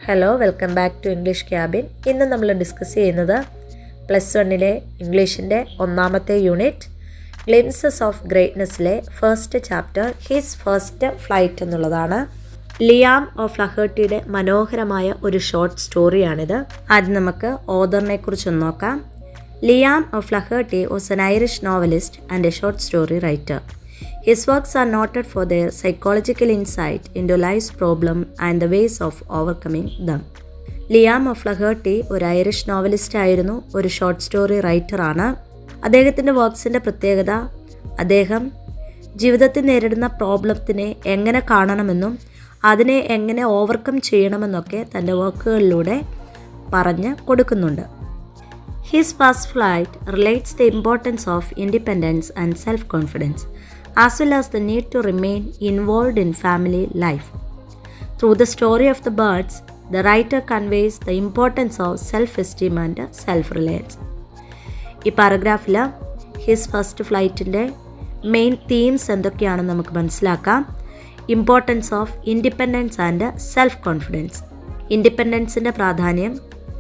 Hello, welcome back to English cabin. ഇന്ന് നമ്മൾ discuss ചെയ്യുന്നത് +1 ഇംഗ്ലീഷിൻ്റെ ഒന്നാമത്തെ യൂണിറ്റ് ഗ്ലിംസസ് ഓഫ് ഗ്രേറ്റ്നെസ്സിലെ first chapter his first flight എന്നുള്ളതാണ്. ലിയാം ഓ ഫ്ലഹേർട്ടിയുടെ മനോഹരമായ ഒരു ഷോർട്ട് സ്റ്റോറിയാണിത്. ആദ്യം നമുക്ക് ഓഥറിനെ കുറിച്ചൊന്ന് നോക്കാം. Liam O'Flaherty was an Irish novelist and a short story writer. His works are noted for their psychological insight into life's problem and the ways of overcoming them. Liam O'Flaherty ഒരു Irish novelist ആയിരുന്നു, ഒരു short story റൈറ്ററാണ്. അദ്ദേഹത്തിൻ്റെ വർക്ക്സിൻ്റെ പ്രത്യേകത, അദ്ദേഹം ജീവിതത്തിൽ നേരിടുന്ന പ്രോബ്ലത്തിനെ എങ്ങനെ കാണണമെന്നും അതിനെ എങ്ങനെ ഓവർകം ചെയ്യണമെന്നൊക്കെ തൻ്റെ വർക്കുകളിലൂടെ പറഞ്ഞ് കൊടുക്കുന്നുണ്ട്. His first flight relates the importance of independence and self confidence as well as the need to remain involved in family life. Through the story of the birds, the writer conveys the importance of self-esteem and self-reliance. ഈ പാരഗ്രാഫിൽ his first ഫ്ലൈറ്റിൻ്റെ main themes എന്തൊക്കെയാണെന്ന് നമുക്ക് മനസ്സിലാക്കാം. Importance of independence and self confidence, ഇൻഡിപെൻഡൻസിൻ്റെ പ്രാധാന്യം,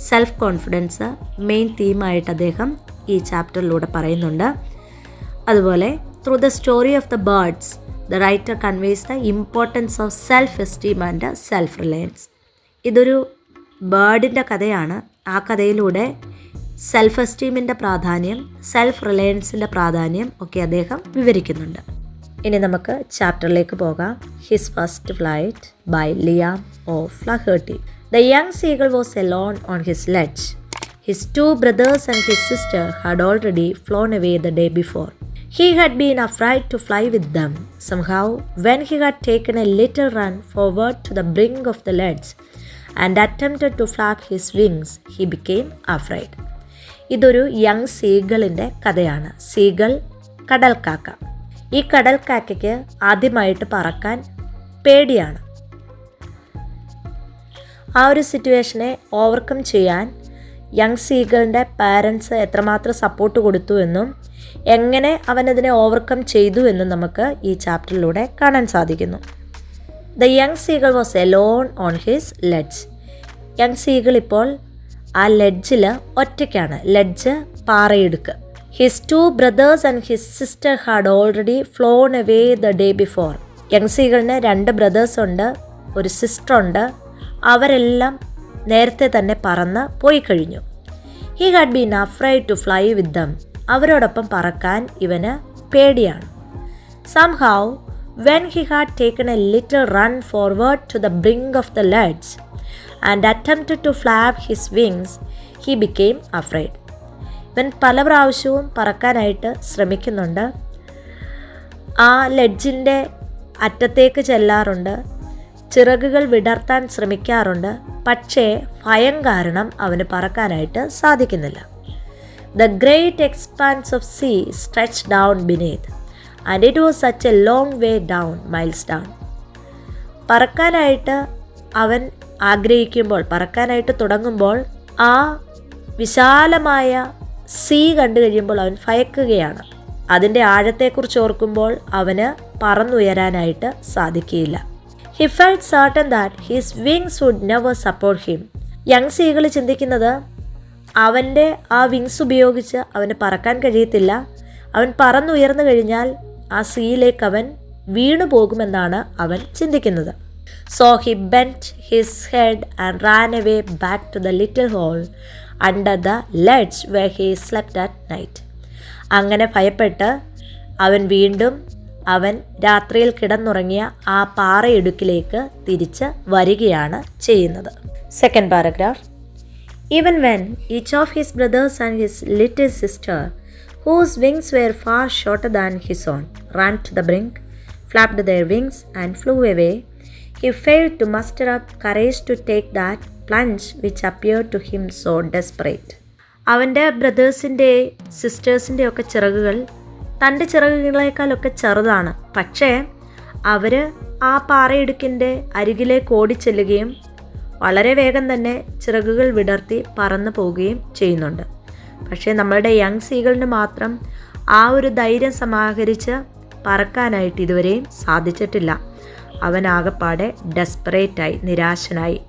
self confidence main തീമായിട്ട് അദ്ദേഹം ഈ ചാപ്റ്ററിലൂടെ പറയുന്നുണ്ട്. അതുപോലെ through the story of the birds, the writer conveys the importance of self-esteem and self-reliance. ഇതൊരു ബേർഡിൻ്റെ കഥയാണ്. ആ കഥയിലൂടെ സെൽഫ് എസ്റ്റീമിൻ്റെ പ്രാധാന്യം, സെൽഫ് റിലയൻസിൻ്റെ പ്രാധാന്യം ഒക്കെ അദ്ദേഹം വിവരിക്കുന്നുണ്ട്. ഇനി നമുക്ക് ചാപ്റ്ററിലേക്ക് പോകാം. His first flight by Liam O'Flaherty. The young seagull was alone on his ledge. His two brothers and his sister had already flown away the day before. He had been afraid to fly with them. Somehow, when he had taken a little run forward to the brink of the ledge and attempted to flap his wings, he became afraid. ഇതൊരു young സീഗളിൻ്റെ കഥയാണ്. Seagull കടൽക്കാക്ക. ഈ കടൽക്കാക്കയ്ക്ക് ആദ്യമായിട്ട് പറക്കാൻ പേടിയാണ്. ആ ഒരു സിറ്റുവേഷനെ overcome ചെയ്യാൻ young സീഗളിൻ്റെ parents എത്രമാത്രം സപ്പോർട്ട് കൊടുത്തു എന്നും എങ്ങനെ അവനതിനെ ഓവർകം ചെയ്തു എന്നും നമുക്ക് ഈ ചാപ്റ്ററിലൂടെ കാണാൻ സാധിക്കുന്നു. The young seagull was alone on his ledge. Young seagull ഇപ്പോൾ ആ ലെഡ്ജിൽ ഒറ്റയ്ക്കാണ്. ലെഡ്ജ് പാറയിടുക്ക്. His two brothers and his sister had already flown away the day before. Young സീഗളിന് 2 ബ്രദേഴ്സ് ഉണ്ട്, ഒരു സിസ്റ്റർ ഉണ്ട്. അവരെല്ലാം നേരത്തെ തന്നെ പറന്ന് പോയി കഴിഞ്ഞു. He had been afraid to fly with them. അവരോടൊപ്പം പറക്കാൻ ഇവന് പേടിയാണ്. Somehow, when he had taken a little run forward to the brink of the ledge and attempted to flap his wings, he became afraid. ഇവൻ പല പ്രാവശ്യവും പറക്കാനായിട്ട് ശ്രമിക്കുന്നുണ്ട്. ആ ലെഡ്ജിൻ്റെ അറ്റത്തേക്ക് ചെല്ലാറുണ്ട്, ചിറകുകൾ വിടർത്താൻ ശ്രമിക്കാറുണ്ട്. പക്ഷേ ഭയം കാരണം അവന് പറക്കാനായിട്ട് സാധിക്കുന്നില്ല. The great expanse of sea stretched down beneath, and it was such a long way down, miles down. പറക്കാനായിട്ട് അവൻ ആഗ്രഹിക്കുമ്പോൾ, പറക്കാനായിട്ട് തുടങ്ങുമ്പോൾ ആ വിശാലമായ സീ കണ്ടു കഴിയുമ്പോൾ അവൻ ഭയക്കുകയാണ്. അതിൻ്റെ ആഴത്തെക്കുറിച്ച് ഓർക്കുമ്പോൾ അവന് പറന്നുയരാനായിട്ട് സാധിക്കുകയില്ല. He felt certain that his wings would never support him. Young seagull ചിന്തിക്കുന്നത് അവൻ്റെ ആ വിങ്സ് ഉപയോഗിച്ച് അവന് പറക്കാൻ കഴിയത്തില്ല. അവൻ പറന്നുയർന്നു കഴിഞ്ഞാൽ ആ സീയിലേക്ക് അവൻ വീണു പോകുമെന്നാണ് അവൻ ചിന്തിക്കുന്നത്. So he bent his head and ran away back to the little hole under the ledge where he slept at night. അങ്ങനെ ഭയപ്പെട്ട് അവൻ രാത്രിയിൽ കിടന്നുറങ്ങിയ ആ പാറയിടുക്കിലേക്ക് തിരിച്ച് വരികയാണ് ചെയ്യുന്നത്. Second paragraph. Even when each of his brothers and his little sister, whose wings were far shorter than his own, ran to the brink, flapped their wings and flew away, he failed to muster up courage to take that plunge which appeared to him so desperate. അവൻ്റെ ബ്രദേഴ്സിൻ്റെ സിസ്റ്റേഴ്സിൻ്റെ ഒക്കെ ചിറകുകൾ തൻ്റെ ചിറകുകളേക്കാളൊക്കെ ചെറുതാണ്. പക്ഷേ അവർ ആ പാറയിടുക്കിൻ്റെ അരികിലേക്ക് ഓടിച്ചെല്ലുകയും വളരെ വേഗം തന്നെ ചിറകുകൾ വിടർത്തി പറന്നു പോവുകയും ചെയ്യുന്നുണ്ട്. പക്ഷേ നമ്മളുടെ യങ് സീഗളിന് മാത്രം ആ ഒരു ധൈര്യം സമാഹരിച്ച് പറക്കാനായിട്ട് ഇതുവരെയും സാധിച്ചിട്ടില്ല. അവൻ ആകപ്പാടെ ഡെസ്പറേറ്റായി, നിരാശനായി.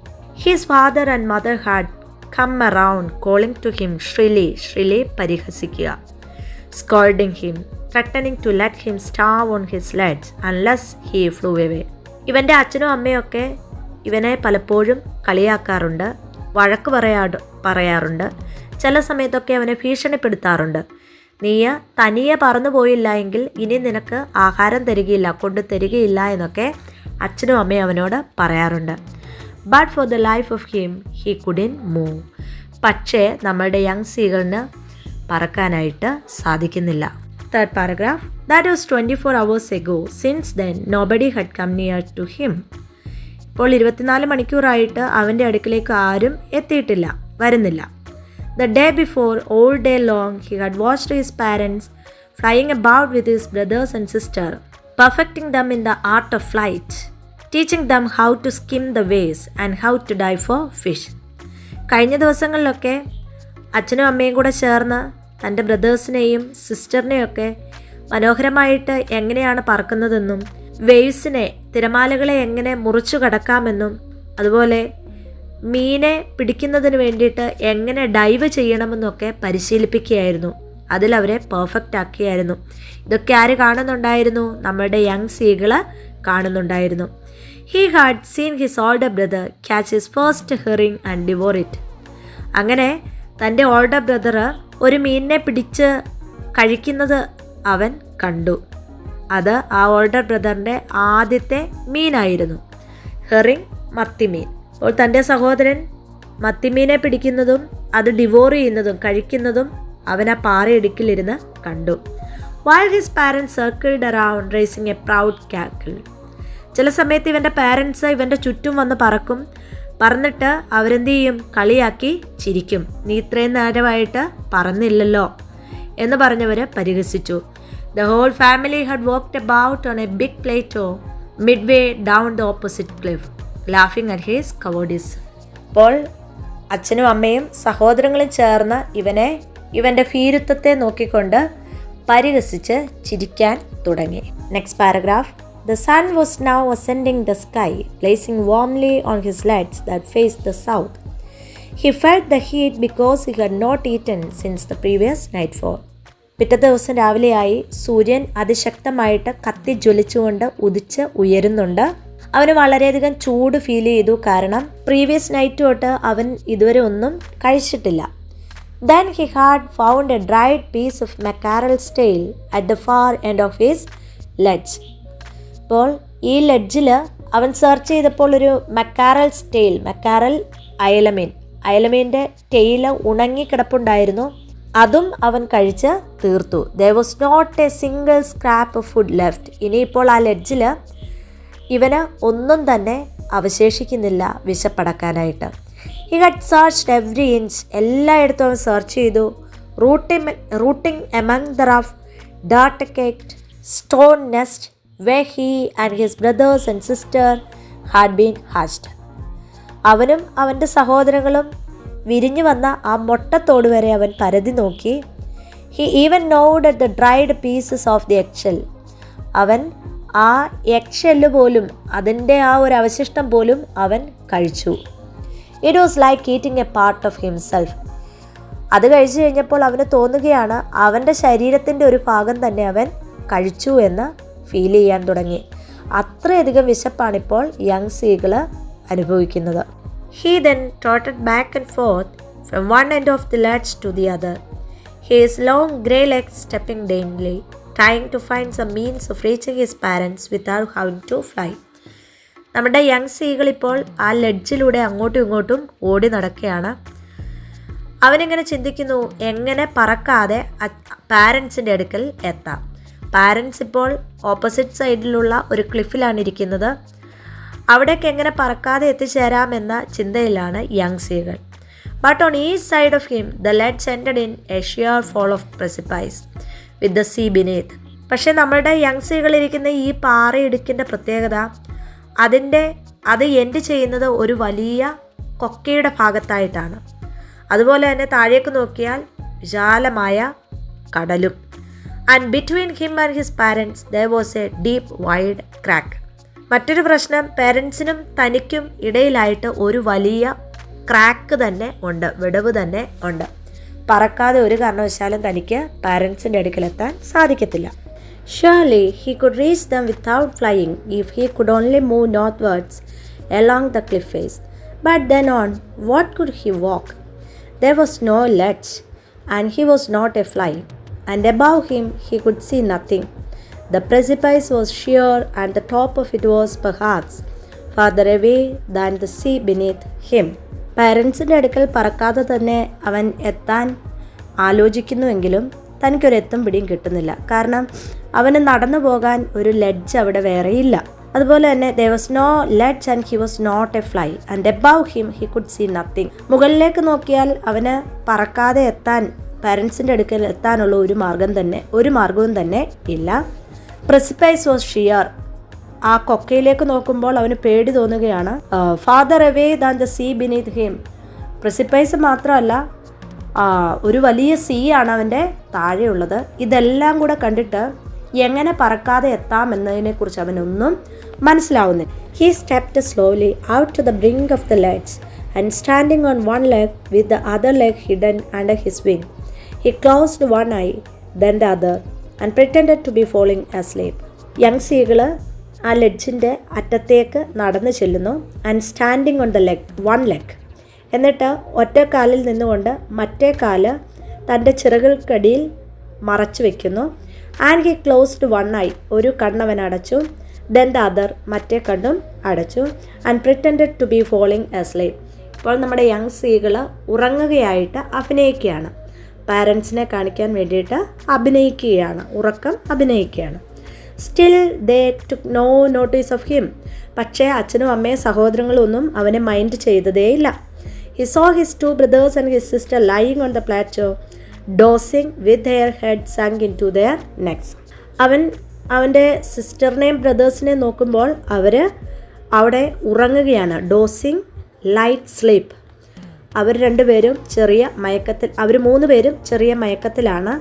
His father and mother had come around calling to him shrilly പരിഹസിക്കുക, scolding him, threatening to let him starve on his ledge unless he flew away. ഇവൻ്റെ അച്ഛനും അമ്മയൊക്കെ ഇവനെ പലപ്പോഴും കളിയാക്കാറുണ്ട്, വഴക്ക് പറയാറുണ്ട്, ചില സമയത്തൊക്കെ അവനെ ഭീഷണിപ്പെടുത്താറുണ്ട്. നീ തനിയെ പറന്നു പോയില്ല എങ്കിൽ ഇനി നിനക്ക് ആഹാരം തരികയില്ല, കൊണ്ടു തരികയില്ല എന്നൊക്കെ അച്ഛനും അമ്മയും അവനോട് പറയാറുണ്ട്. But for the life of him he couldn't move. പക്ഷേ നമ്മളുടെ യങ് സീഗളിന് പറക്കാനായിട്ട് സാധിക്കുന്നില്ല. Third paragraph. That was 24 hours ago. Since then nobody had come near to him. ഇപ്പോൾ 24 മണിക്കൂറായിട്ട് അവൻ്റെ അടുക്കിലേക്ക് ആരും എത്തിയിട്ടില്ല, വരുന്നില്ല. The day before, all day long, he had watched his parents flying about with his brothers and sisters, perfecting them in the art of flight, teaching them how to skim the waves and how to dive for fish. കഴിഞ്ഞ ദിവസങ്ങളിലൊക്കെ അച്ഛനും അമ്മയും കൂടെ ചേർന്ന് തൻ്റെ ബ്രദേഴ്സിനെയും സിസ്റ്ററിനെയൊക്കെ മനോഹരമായിട്ട് എങ്ങനെയാണ് പറക്കുന്നതെന്നും waves, തിരമാലകളെ എങ്ങനെ മുറിച്ചു കടക്കാമെന്നും അതുപോലെ മീനെ പിടിക്കുന്നതിന് വേണ്ടിയിട്ട് എങ്ങനെ ഡൈവ് ചെയ്യണമെന്നൊക്കെ പരിശീലിപ്പിക്കുകയായിരുന്നു. അതിലവരെ പെർഫെക്റ്റ് ആക്കിയായിരുന്നു. ഇതൊക്കെ ആര് കാണുന്നുണ്ടായിരുന്നു? നമ്മളുടെ യങ് സീകള് കാണുന്നുണ്ടായിരുന്നു. He had seen his older brother catch his first herring and devour it. അങ്ങനെ തൻ്റെ ഓൾഡർ ബ്രദർ ഒരു മീനിനെ പിടിച്ച് കഴിക്കുന്നത് അവൻ കണ്ടു. അത് ആ ഓൾഡർ ബ്രദറിൻ്റെ ആദ്യത്തെ മീനായിരുന്നു, ഹെറിങ്, മത്തിമീൻ. അപ്പോൾ തൻ്റെ സഹോദരൻ മത്തിമീനെ പിടിക്കുന്നതും അത് ഡിവോർ ചെയ്യുന്നതും കഴിക്കുന്നതും അവൻ ആ പാറയിടുക്കിലിരുന്ന് കണ്ടു. While his parents circled around raising a proud cackle. ചില സമയത്ത് ഇവൻ്റെ പാരൻസ് ഇവൻ്റെ ചുറ്റും വന്ന് പറക്കും. പറന്നിട്ട് അവരെന്ത് ചെയ്യും? കളിയാക്കി ചിരിക്കും. നീ ഇത്രയും നേരമായിട്ട് പറന്നില്ലല്ലോ എന്ന് പറഞ്ഞവർ പരിഹസിച്ചു. The whole family had walked about on a big plateau midway down the opposite cliff, laughing at his cowardice. അപ്പോൾ അച്ഛനും അമ്മയും സഹോദരങ്ങളും ചേർന്ന് ഇവൻ്റെ ഭീരുത്വത്തെ നോക്കിക്കൊണ്ട് പരിഹസിച്ച് ചിരിക്കാൻ തുടങ്ങി. Next paragraph. The sun was now ascending the sky, blazing warmly on his legs that faced the south. He felt the heat because he had not eaten since the previous nightfall. പിറ്റേ ദിവസം രാവിലെയായി. സൂര്യൻ അതിശക്തമായിട്ട് കത്തി ജ്വലിച്ചുകൊണ്ട് ഉദിച്ച് ഉയരുന്നുണ്ട്. അവന് വളരെയധികം ചൂട് feel ചെയ്തു. കാരണം പ്രീവിയസ് നൈറ്റ് തൊട്ട് അവൻ ഇതുവരെ ഒന്നും കഴിച്ചിട്ടില്ല. Then he had found a dried piece of mackerel's tail at the far end of his ledge. അപ്പോൾ ഈ ലെഡ്ജിൽ അവൻ സെർച്ച് ചെയ്തപ്പോൾ ഒരു മക്കാരൽസ് ടെയിൽ, മക്കാരൽ അയലമീൻ്റെ ടെയിൽ ഉണങ്ങിക്കിടപ്പുണ്ടായിരുന്നു. അതും അവൻ കഴിച്ച് തീർത്തു. There was not a single scrap of food left. ഇനിയിപ്പോൾ ആ ലെഡ്ജിൽ ഇവന് ഒന്നും തന്നെ അവശേഷിക്കുന്നില്ല വിശപ്പടക്കാനായിട്ട്. He had searched every inch. എല്ലായിടത്തും അവൻ സെർച്ച് ചെയ്തു. rooting among the rough, dirt-caked stone nest where he and his brothers and sister had been hatched. അവനും അവൻ്റെ സഹോദരങ്ങളും വിരിഞ്ഞു വന്ന ആ മൊട്ടത്തോട് വരെ അവൻ പരതി നോക്കി. He even gnawed at the dried pieces of the eggshell. അവൻ ആ എഗ്ഷെല്ല് പോലും, അതിൻ്റെ ആ ഒരു അവശിഷ്ടം പോലും അവൻ കഴിച്ചു. It was like eating a part of himself. അത് കഴിച്ചു കഴിഞ്ഞപ്പോൾ അവന് തോന്നുകയാണ് അവൻ്റെ ശരീരത്തിൻ്റെ ഒരു ഭാഗം തന്നെ അവൻ കഴിച്ചു എന്ന് ഫീൽ ചെയ്യാൻ തുടങ്ങി. അത്രയധികം വിശപ്പാണിപ്പോൾ യങ് സീകൾ അനുഭവിക്കുന്നത്. He then trotted back and forth from one end of the ledge to the other, his long grey legs stepping daintily, trying to find some means of reaching his parents without having to fly. നമ്മുടെ young സീകൾ ഇപ്പോൾ ആ ലെഡ്ജിലൂടെ അങ്ങോട്ടും ഇങ്ങോട്ടും ഓടി നടക്കുകയാണ്. അവനിങ്ങനെ ചിന്തിക്കുന്നു, എങ്ങനെ പറക്കാതെ പാരൻസിൻ്റെ അടുക്കൽ എത്താം. പാരൻസ് ഇപ്പോൾ ഓപ്പോസിറ്റ് സൈഡിലുള്ള ഒരു ക്ലിഫിലാണ് ഇരിക്കുന്നത്. അവിടേക്ക് എങ്ങനെ പറക്കാതെ എത്തിച്ചേരാമെന്ന ചിന്തയിലാണ് young seagull. But on each side of him the ledge ended in a sheer fall of precipice with the sea beneath. പക്ഷേ നമ്മളുടെ യങ് സീകൾ ഇരിക്കുന്ന ഈ പാറയിടുക്കിൻ്റെ പ്രത്യേകത, അത് എൻഡ് ചെയ്യുന്നത് ഒരു വലിയ കൊക്കയുടെ ഭാഗത്തായിട്ടാണ്. അതുപോലെ തന്നെ താഴേക്ക് നോക്കിയാൽ വിശാലമായ കടലും. And between him and his parents there was a deep wide crack. മറ്റൊരു പ്രശ്നം, പേരൻസിനും തനിക്കും ഇടയിലായിട്ട് ഒരു വലിയ ക്രാക്ക് തന്നെ ഉണ്ട്, വിടവ് തന്നെ ഉണ്ട്. പറക്കാതെ ഒരു കാരണവശാലും തനിക്ക് പാരൻസിൻ്റെ അടുക്കലെത്താൻ സാധിക്കത്തില്ല. Surely he could reach them without flying if he could only move northwards along the cliff face. But then on what could he walk? There was no ledge, and he was not a fly, and above him he could see nothing. The precipice was sheer, and the top of it was perhaps farther away than the sea beneath him. പാരൻസിൻ്റെ അടുക്കൽ പറക്കാതെ തന്നെ അവൻ എത്താൻ ആലോചിക്കുന്നുവെങ്കിലും തനിക്കൊരെത്തും പിടിയും കിട്ടുന്നില്ല. കാരണം അവന് നടന്നു പോകാൻ ഒരു ലെഡ്ജ് അവിടെ വേറെയില്ല. അതുപോലെ തന്നെ there was no ledge and he was not a fly and above him he could see nothing. മുകളിലേക്ക് നോക്കിയാൽ അവന് പറക്കാതെ എത്താൻ, പാരൻസിൻ്റെ അടുക്കൽ എത്താനുള്ള ഒരു മാർഗവും തന്നെ ഇല്ല. precipice was sheer. ആ കൊക്കയിലേക്ക് നോക്കുമ്പോൾ അവന് പേടി തോന്നുകയാണ്. farther away than the sea beneath him. precipice മാത്രമല്ല, ഒരു വലിയ സീ ആണ് അവൻ്റെ താഴെയുള്ളത്. ഇതെല്ലാം കൂടെ കണ്ടിട്ട് എങ്ങനെ പറക്കാതെ എത്താമെന്നതിനെക്കുറിച്ച് അവനൊന്നും മനസ്സിലാവുന്നില്ല. He stepped slowly out to the brink of the ledge and standing on one leg with the other leg hidden under his wing, he closed one eye, then the other, and pretended to be falling asleep. Young seagull ആ ലെഡ്ജിൻ്റെ അറ്റത്തേക്ക് നടന്നു ചെല്ലുന്നു. And standing on the leg, one leg, എന്നിട്ട് ഒറ്റ കാലിൽ നിന്നുകൊണ്ട് മറ്റേ കാല് തൻ്റെ ചിറകൾക്കടിയിൽ മറച്ചു വയ്ക്കുന്നു. And he closed one eye, ഒരു കണ്ണവൻ അടച്ചു. ദെൻ ദ അതർ, മറ്റേ കണ്ണും അടച്ചു. And pretended to be falling asleep. ഇപ്പോൾ നമ്മുടെ യങ് സീകൾ ഉറങ്ങുകയായിട്ട് അഭിനയിക്കുകയാണ്. പാരൻസിനെ കാണിക്കാൻ വേണ്ടിയിട്ട് ഉറക്കം അഭിനയിക്കുകയാണ്. Still they took no notice of him. പക്ഷേ അച്ഛനും അമ്മയും സഹോദരങ്ങളൊന്നും അവനെ മൈൻഡ് ചെയ്തതേയില്ല. He saw his two brothers and his sister lying on the plateau, dozing with their heads sunk into their necks. അവൻ്റെ സിസ്റ്ററിനെയും ബ്രദേഴ്സിനെയും നോക്കുമ്പോൾ അവർ അവിടെ ഉറങ്ങുകയാണ്. Dosing, light sleep. അവർ രണ്ടുപേരും അവർ 3 പേരും ചെറിയ മയക്കത്തിലാണ്.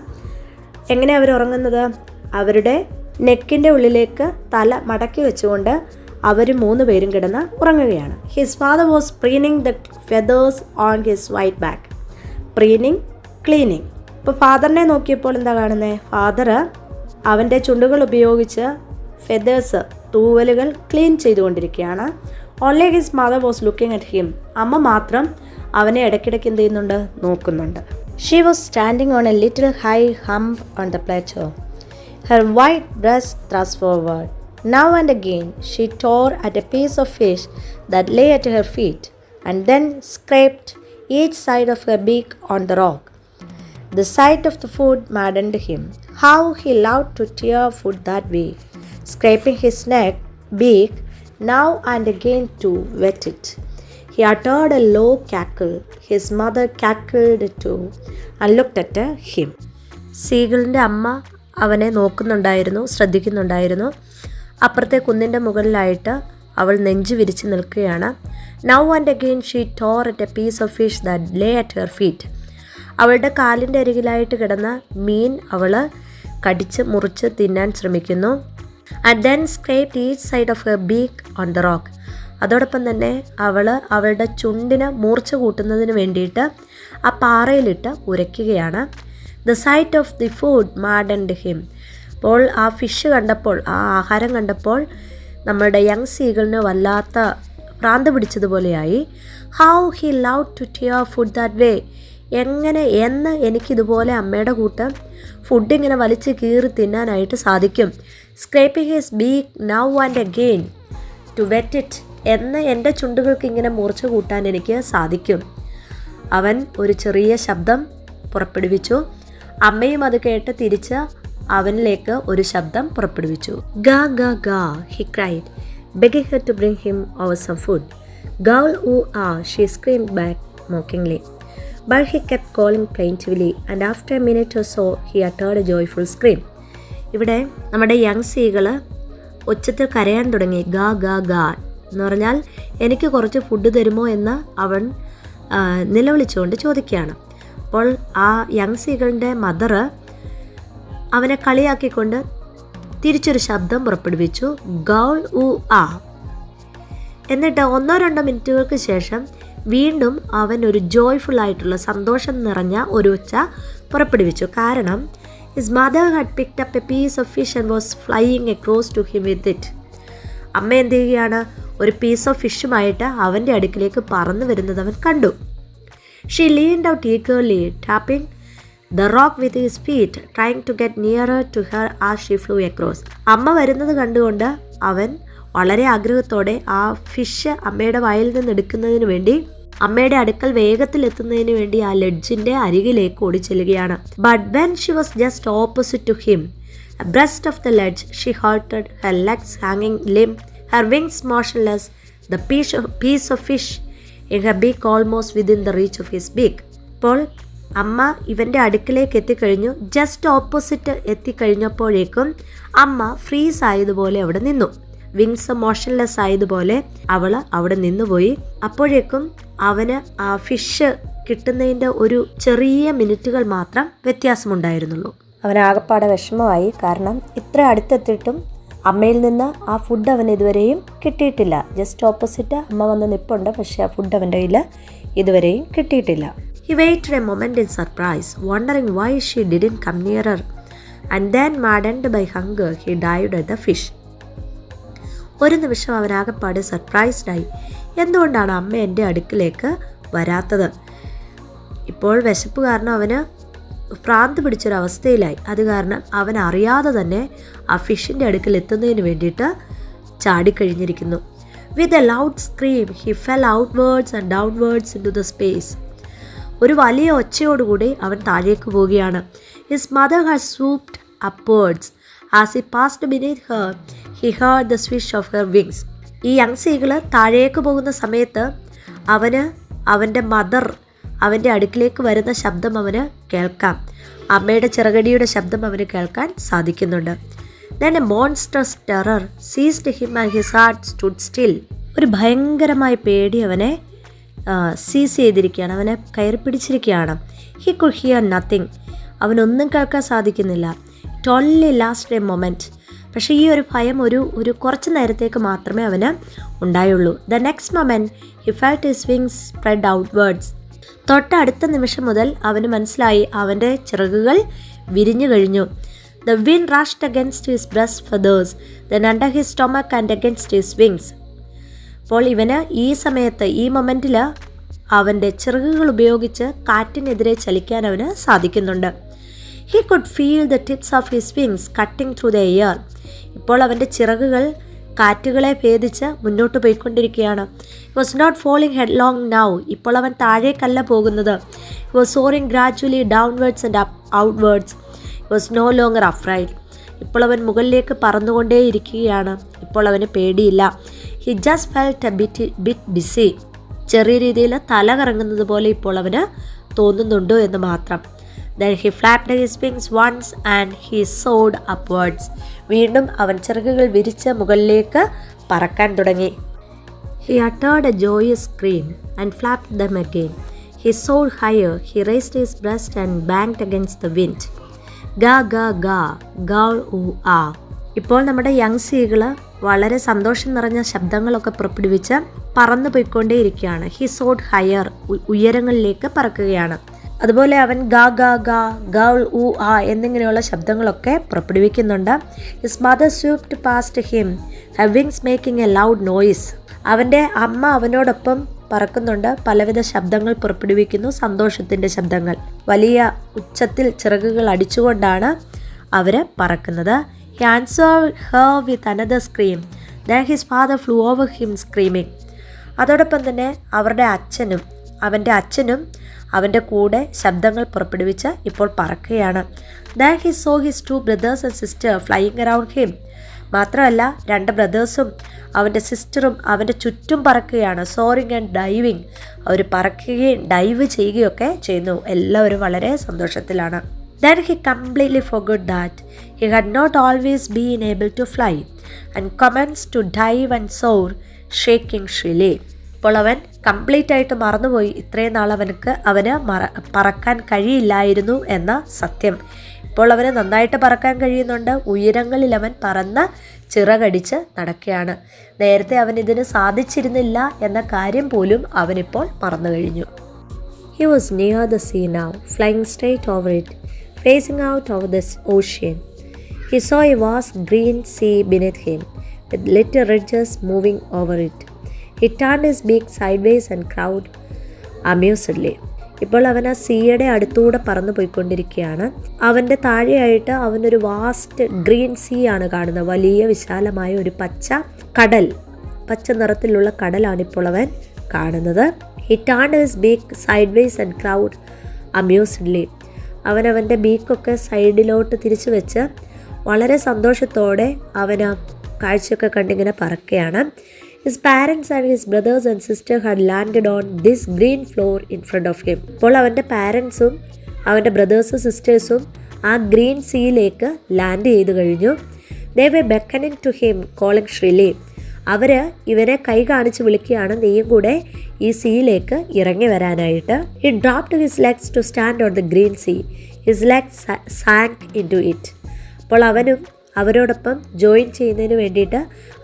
എങ്ങനെ അവർ ഉറങ്ങുന്നത്? അവരുടെ നെക്കിൻ്റെ ഉള്ളിലേക്ക് തല മടക്കി വെച്ചുകൊണ്ട് അവർ 3 പേരും കിടന്ന് ഉറങ്ങുകയാണ്. His father was preening the feathers on his white back. Preening, cleaning. ഇപ്പോൾ ഫാദറിനെ നോക്കിയപ്പോൾ എന്താ കാണുന്നത്? ഫാദർ അവൻ്റെ ചുണ്ടുകൾ ഉപയോഗിച്ച് ഫെദേഴ്സ്, തൂവലുകൾ ക്ലീൻ ചെയ്തുകൊണ്ടിരിക്കുകയാണ്. Only his mother was looking at him. അമ്മ മാത്രം അവനെ ഇടയ്ക്കിടയ്ക്ക് എന്ത് ചെയ്യുന്നുണ്ട്? നോക്കുന്നുണ്ട്. She was standing on a little high hump on the plateau, her white breast thrust forward. Now and again she tore at a piece of fish that lay at her feet and then scraped each side of her beak on the rock. The sight of the food maddened him. How he loved to tear food that way, scraping his beak now and again to wet it. He uttered a low cackle. His mother cackled too and looked at him. സീഗിളിൻ്റെ അമ്മ അവനെ ശ്രദ്ധിക്കുന്നുണ്ടായിരുന്നു. അപ്പുറത്തെ കുന്നിൻ്റെ മുകളിലായിട്ട് അവൾ നെഞ്ചു വിരിച്ച് നിൽക്കുകയാണ്. Now and again she tore at a piece of fish that lay at her feet. അവളുടെ കാലിൻ്റെ അരികിലായിട്ട് കിടന്ന മീൻ അവൾ കടിച്ച് മുറിച്ച് തിന്നാൻ ശ്രമിക്കുന്നു. And then scraped each side of her beak on the rock. അതോടൊപ്പം തന്നെ അവളുടെ ചുണ്ടിന് മൂർച്ച കൂട്ടുന്നതിന് വേണ്ടിയിട്ട് ആ പാറയിലിട്ട് ഉരയ്ക്കുകയാണ്. The sight of the food maddened him. അപ്പോൾ ആ ഫിഷ് കണ്ടപ്പോൾ, ആ ആഹാരം കണ്ടപ്പോൾ നമ്മളുടെ യങ് സീഗിളിന് വല്ലാത്ത ഭ്രാന്ത് പിടിച്ചതുപോലെയായി. How he love to tear food that way. എന്ന് എനിക്കിതുപോലെ അമ്മയുടെ കൂട്ട് ഫുഡ് ഇങ്ങനെ വലിച്ച് കീറി തിന്നാനായിട്ട് സാധിക്കും. Scraping his beak now and again to wet it. എൻ്റെ ചുണ്ടുകൾക്ക് ഇങ്ങനെ മൂർച്ച കൂട്ടാൻ എനിക്ക് സാധിക്കും. അവൻ ഒരു ചെറിയ ശബ്ദം പുറപ്പെടുവിച്ചു. അമ്മയും അത് കേട്ട് തിരിച്ച് അവനിലേക്ക് ഒരു ശബ്ദം പുറപ്പെടുവിച്ചു. ഗാ ഗാ ഗാ, he cried, begging her to bring him over some food. Gowl oo ah, she screamed back mockingly. But he kept calling plaintively, and after a minute or so he uttered a joyful scream. ഇവിടെ നമ്മുടെ young സീകൾ ഉച്ചത്തിൽ കരയാൻ തുടങ്ങി. ഗാ ഗാ ഗാ എന്ന് പറഞ്ഞാൽ എനിക്ക് കുറച്ച് ഫുഡ് തരുമോ എന്ന് അവൻ നിലവിളിച്ചുകൊണ്ട് ചോദിക്കുകയാണ്. അപ്പോൾ ആ യങ് സീകളിൻ്റെ മദർ അവനെ കളിയാക്കിക്കൊണ്ട് തിരിച്ചൊരു ശബ്ദം പുറപ്പെടുവിച്ചു, ഗൗൾ ഉ ആ. എന്നിട്ട് 1-2 മിനിറ്റുകൾക്ക് ശേഷം വീണ്ടും അവൻ ഒരു ജോയ്ഫുൾ ആയിട്ടുള്ള സന്തോഷം നിറഞ്ഞ ഒരു ഒച്ച പുറപ്പെടുവിച്ചു. കാരണം his mother had picked up a piece of fish and was flying across to him with it. അമ്മ എന്ത് ചെയ്യുകയാണ്? ഒരു പീസ് ഓഫ് ഫിഷുമായിട്ട് അവൻ്റെ അടുക്കിലേക്ക് പറന്നു വരുന്നത് അവൻ കണ്ടു. She leaned out eagerly, tapping the rock with his feet, trying to get nearer to her as she flew across. അമ്മ വരുന്നത് കണ്ടുകൊണ്ട് അവൻ വളരെ ആഗ്രഹത്തോടെ ആ ഫിഷ് അമ്മയുടെ വായിൽ നിന്ന് എടുക്കുന്നതിന് വേണ്ടി അമ്മയുടെ അടുക്കൽ വേഗത്തിൽ എത്തുന്നതിന് വേണ്ടി ആ ലെഡ്ജിന്റെ അരികിലേക്ക് ഓടിച്ചെല്ലുകയാണ്. But when she was just opposite to him, abreast of the ledge, she halted, her legs hanging limp, her wings motionless, the piece of fish in her beak almost within the reach of his beak. അപ്പോൾ അമ്മ ഇവൻ്റെ അടുക്കിലേക്ക് എത്തിക്കഴിഞ്ഞു. Just opposite എത്തിക്കഴിഞ്ഞപ്പോഴേക്കും അമ്മ freeze ആയതുപോലെ അവിടെ നിന്നു. Wings motionless ആയതുപോലെ അവൾ അവിടെ നിന്നുപോയി. അപ്പോഴേക്കും അവന് ആ ഫിഷ് കിട്ടുന്നതിൻ്റെ ഒരു ചെറിയ മിനിറ്റുകൾ മാത്രം വ്യത്യാസമുണ്ടായിരുന്നുള്ളൂ. അവനാകപ്പാടെ വിഷമമായി. കാരണം ഇത്ര അടുത്തെത്തിയിട്ടും അമ്മയിൽ നിന്ന് ആ ഫുഡ് അവൻ ഇതുവരെയും കിട്ടിയിട്ടില്ല. ജസ്റ്റ് ഓപ്പോസിറ്റ് അമ്മ വന്ന് നിൽപ്പുണ്ട്, പക്ഷേ ആ ഫുഡ് അവൻ്റെ കയ്യിൽ ഇതുവരെയും കിട്ടിയിട്ടില്ല. He waited a moment in surprise, wondering why she didn't come nearer, and then, maddened by hunger, he dived at the fish. ഒരു നിമിഷം അവനാകപ്പാടെ സർപ്രൈസ്ഡായി. എന്തുകൊണ്ടാണ് അമ്മ എൻ്റെ അടുക്കിലേക്ക് വരാത്തത്? ഇപ്പോൾ വിശപ്പ് കാരണം അവന് ഭ്രാന്ത് പിടിച്ചൊരവസ്ഥയിലായി. അത് കാരണം അവൻ അറിയാതെ തന്നെ ആ ഫിഷിൻ്റെ അടുക്കൽ എത്തുന്നതിന് വേണ്ടിയിട്ട് ചാടിക്കഴിഞ്ഞിരിക്കുന്നു. With a loud scream he fell outwards and downwards into the space. ഒരു വലിയ ഒച്ചയോടുകൂടി അവൻ താഴേക്ക് പോവുകയാണ്. His mother had swooped upwards. As he passed beneath her he heard the swish of her wings. ഈ യങ് സീകൾ താഴേക്ക് പോകുന്ന സമയത്ത് അവൻ്റെ മദർ അവൻ്റെ അടുക്കിലേക്ക് വരുന്ന ശബ്ദം അവന് കേൾക്കാം. അമ്മയുടെ ചിറകടിയുടെ ശബ്ദം അവന് കേൾക്കാൻ സാധിക്കുന്നുണ്ട്. Then a monstrous terror seized him and his heart stood still. ഒരു ഭയങ്കരമായ പേടി അവനെ സീസ് ചെയ്തിരിക്കുകയാണ്, അവനെ കയറി പിടിച്ചിരിക്കുകയാണ്. He could hear nothing. അവനൊന്നും കേൾക്കാൻ സാധിക്കുന്നില്ല. It only lasted a moment. പക്ഷേ ഈ ഒരു ഭയം ഒരു കുറച്ച് നേരത്തേക്ക് മാത്രമേ അവന് ഉണ്ടായുള്ളൂ. The next moment he felt his wings spread outwards. തൊട്ടടുത്ത നിമിഷം മുതൽ അവന് മനസ്സിലായി അവൻ്റെ ചിറകുകൾ വിരിഞ്ഞു കഴിഞ്ഞു. The wind rushed against his breast feathers, then under his stomach and against his wings. അപ്പോൾ ഇവന് ഈ സമയത്ത് ഈ മൊമെൻറ്റിൽ അവൻ്റെ ചിറകുകൾ ഉപയോഗിച്ച് കാറ്റിനെതിരെ ചലിക്കാൻ അവന് സാധിക്കുന്നുണ്ട്. He could feel the tips of his wings cutting through the air. ഇപ്പോൾ അവൻ്റെ ചിറകുകൾ കാറ്റുകളെ ഭേദിച്ച് മുന്നോട്ട് പോയിക്കൊണ്ടിരിക്കുകയാണ്. He was not falling headlong now. ഇപ്പോൾ അവൻ താഴേക്കല്ല പോകുന്നത്. He was soaring gradually downwards and outwards. He was no longer afraid. ഇപ്പോൾ അവൻ മുകളിലേക്ക് പറന്നുകൊണ്ടേയിരിക്കുകയാണ്. ഇപ്പോൾ അവന് പേടിയില്ല. He just felt a bit dizzy. ചെറിയ രീതിയിൽ തല കറങ്ങുന്നത് പോലെ ഇപ്പോൾ അവന് തോന്നുന്നുണ്ടോ എന്ന് മാത്രം. Then he flapped his wings once and he soared upwards. വീണ്ടും അവൻ ചിറകുകൾ വിരിച്ച് മുകളിലേക്ക് പറക്കാൻ തുടങ്ങി. He uttered a joyous scream and flapped them again. He soared higher. He raised his breast and banged against the wind. Ga ga ga, gaul u a. ഇപ്പോൾ നമ്മുടെ young സീകൾ വളരെ സന്തോഷം നിറഞ്ഞ ശബ്ദങ്ങളൊക്കെ പുറപ്പെടുവിച്ച് പറന്നു പോയിക്കൊണ്ടേയിരിക്കുകയാണ്. ഹി സോഡ് ഹയർ, ഉയരങ്ങളിലേക്ക് പറക്കുകയാണ്. അതുപോലെ അവൻ ഗാ ഗാ ഗാ, ഗൗൾ ഉ ആ എന്നിങ്ങനെയുള്ള ശബ്ദങ്ങളൊക്കെ പുറപ്പെടുവിക്കുന്നുണ്ട്. His mother swooped past him, her wings making a loud noise. അവൻ്റെ അമ്മ അവനോടൊപ്പം പറക്കുന്നുണ്ട്, പലവിധ ശബ്ദങ്ങൾ പുറപ്പെടുവിക്കുന്നു, സന്തോഷത്തിൻ്റെ ശബ്ദങ്ങൾ. വലിയ ഉച്ചത്തിൽ ചിറകുകൾ അടിച്ചുകൊണ്ടാണ് അവർ പറക്കുന്നത്. He answered her with another scream. Then his father flew over him screaming. അതോടൊപ്പം തന്നെ അവൻ്റെ അച്ഛനും അവൻ്റെ കൂടെ ശബ്ദങ്ങൾ പുറപ്പെടുവിച്ച് ഇപ്പോൾ പറക്കുകയാണ്. Then he saw his 2 brothers and sister flying around him. മാത്രമല്ല 2 ബ്രദേഴ്സും അവൻ്റെ സിസ്റ്ററും അവൻ്റെ ചുറ്റും പറക്കുകയാണ്. സോറിങ് ആൻഡ് ഡൈവിങ്, അവർ പറക്കുകയും ഡൈവ് ചെയ്യുകയൊക്കെ ചെയ്യുന്നു. എല്ലാവരും വളരെ സന്തോഷത്തിലാണ്. Then he completely forgot that he had not always been able to fly and commenced to dive and soar, shaking shrilly. ഇപ്പോൾ അവൻ കംപ്ലീറ്റ് ആയിട്ട് മറന്നുപോയി ഇത്രയും നാൾ അവന് പറക്കാൻ കഴിയില്ലായിരുന്നു എന്ന സത്യം. ഇപ്പോൾ അവന് നന്നായിട്ട് പറക്കാൻ കഴിയുന്നുണ്ട്. ഉയരങ്ങളിൽ അവൻ പറന്ന് ചിറകടിച്ച് നടക്കുകയാണ്. നേരത്തെ അവൻ ഇതിന് സാധിച്ചിരുന്നില്ല എന്ന കാര്യം പോലും അവനിപ്പോൾ മറന്നു കഴിഞ്ഞു. He was near the sea now, flying straight over it, facing out over the ocean. He saw a vast green sea beneath him, with little ridges moving over it. He turned his beak sideways and crowed amusedly. ഇപ്പോൾ അവൻ ആ സീയുടെ അടുത്തൂടെ പറന്നു പോയിക്കൊണ്ടിരിക്കുകയാണ്. അവൻ്റെ താഴെയായിട്ട് അവനൊരു vast green see ആണ് കാണുന്നത്. വലിയ വിശാലമായ ഒരു പച്ച നിറത്തിലുള്ള കടലാണ് ഇപ്പോൾ അവൻ കാണുന്നത്. He turned his beak sideways and crowed amusedly. അവൻ്റെ ബീക്കൊക്കെ സൈഡിലോട്ട് തിരിച്ചു വെച്ച് വളരെ സന്തോഷത്തോടെ അവൻ ആ കാഴ്ചയൊക്കെ കണ്ടിങ്ങനെ പറക്കുകയാണ്. His parents and his brothers and sister had landed on this green floor in front of him. ഇപ്പോൾ അവൻ്റെ പാരൻസും അവൻ്റെ ബ്രദേഴ്സും സിസ്റ്റേഴ്സും ആ ഗ്രീൻ സീയിലേക്ക് ലാൻഡ് ചെയ്ത് കഴിഞ്ഞു. They were beckoning to him, calling shrilly. അവർ ഇവനെ കൈ കാണിച്ച് വിളിക്കുകയാണ്, നീയും കൂടെ ഈ സീയിലേക്ക് ഇറങ്ങി വരാനായിട്ട്. He dropped his legs to stand on the green sea. His legs sank into it. അപ്പോൾ അവനും അവരോടൊപ്പം ജോയിൻ ചെയ്യുന്നതിന് വേണ്ടിയിട്ട്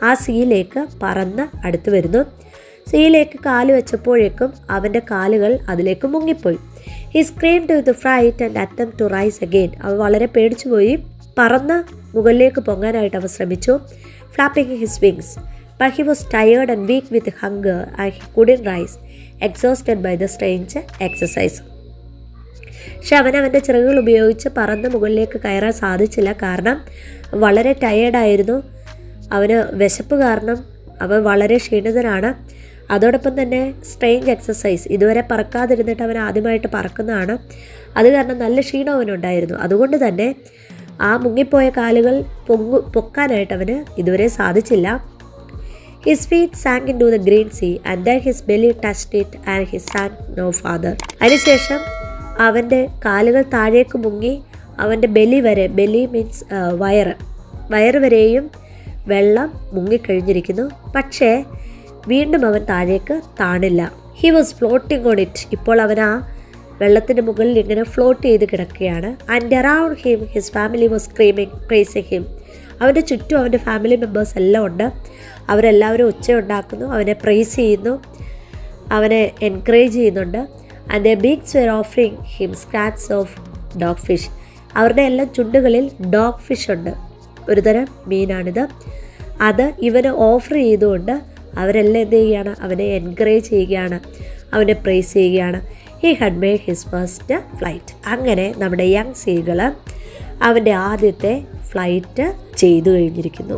ആ സീയിലേക്ക് പറന്ന് അടുത്ത് വരുന്നു. സീയിലേക്ക് കാല് വെച്ചപ്പോഴേക്കും അവൻ്റെ കാലുകൾ അതിലേക്ക് മുങ്ങിപ്പോയി. He screamed with fright and attempted to rise again. അവൻ വളരെ പേടിച്ചു പോയി. പറന്ന് മുകളിലേക്ക് പൊങ്ങാനായിട്ട് അവൻ ശ്രമിച്ചു. Flapping his wings. But he was tired and weak with hunger and he couldn't rise, exhausted by the strange exercise. പക്ഷെ അവൻ്റെ ചിറകുകൾ ഉപയോഗിച്ച് പറന്ന് മുകളിലേക്ക് കയറാൻ സാധിച്ചില്ല. കാരണം വളരെ ടയേർഡായിരുന്നു. അവന് വിശപ്പ് കാരണം അവൻ വളരെ ക്ഷീണിതനാണ്. അതോടൊപ്പം തന്നെ സ്ട്രെയിഞ്ച് എക്സസൈസ്, ഇതുവരെ പറക്കാതിരുന്നിട്ട് അവൻ ആദ്യമായിട്ട് പറക്കുന്നതാണ്. അത് കാരണം നല്ല ക്ഷീണം അവനുണ്ടായിരുന്നു. അതുകൊണ്ട് തന്നെ ആ മുങ്ങിപ്പോയ കാലുകൾ പൊക്കാനായിട്ട് അവന് ഇതുവരെ സാധിച്ചില്ല. His feet sank into the green sea and then his belly touched it and he sank no farther. അതിനുശേഷം അവൻ്റെ കാലുകൾ താഴേക്ക് മുങ്ങി അവൻ്റെ ബെലി മീൻസ് വയറ് വരെയും വെള്ളം മുങ്ങിക്കഴിഞ്ഞിരിക്കുന്നു. പക്ഷേ വീണ്ടും അവൻ താഴേക്ക് താണില്ല. He was floating on it. ഇപ്പോൾ അവൻ ആ വെള്ളത്തിൻ്റെ മുകളിൽ ഇങ്ങനെ ഫ്ലോട്ട് ചെയ്ത് കിടക്കുകയാണ്. And around him his family was screaming, praising him. അവൻ്റെ ചുറ്റും അവൻ്റെ ഫാമിലി മെമ്പേഴ്സ് എല്ലാം ഉണ്ട്. അവരെല്ലാവരും ഒച്ചയുണ്ടാക്കുന്നു, അവനെ പ്രൈസ് ചെയ്യുന്നു, അവനെ എൻകറേജ് ചെയ്യുന്നുണ്ട്. And their beaks were offering him scraps of dogfish. അവരുടെ എല്ലാം ചുണ്ടുകളിൽ ഡോഗ് ഫിഷ് ഉണ്ട്, ഒരുതരം മീനാണിത്. അത് ഇവന് ഓഫർ ചെയ്തുകൊണ്ട് അവരെല്ലാം എന്ത് ചെയ്യുകയാണ്, അവനെ എൻകറേജ് ചെയ്യുകയാണ്, അവനെ പ്രൈസ് ചെയ്യുകയാണ്. He had made his first flight. അങ്ങനെ നമ്മുടെ യങ് സീകൾ അവൻ്റെ ആദ്യത്തെ ഫ്ലൈറ്റ് ചെയ്തു കഴിഞ്ഞിരിക്കുന്നു.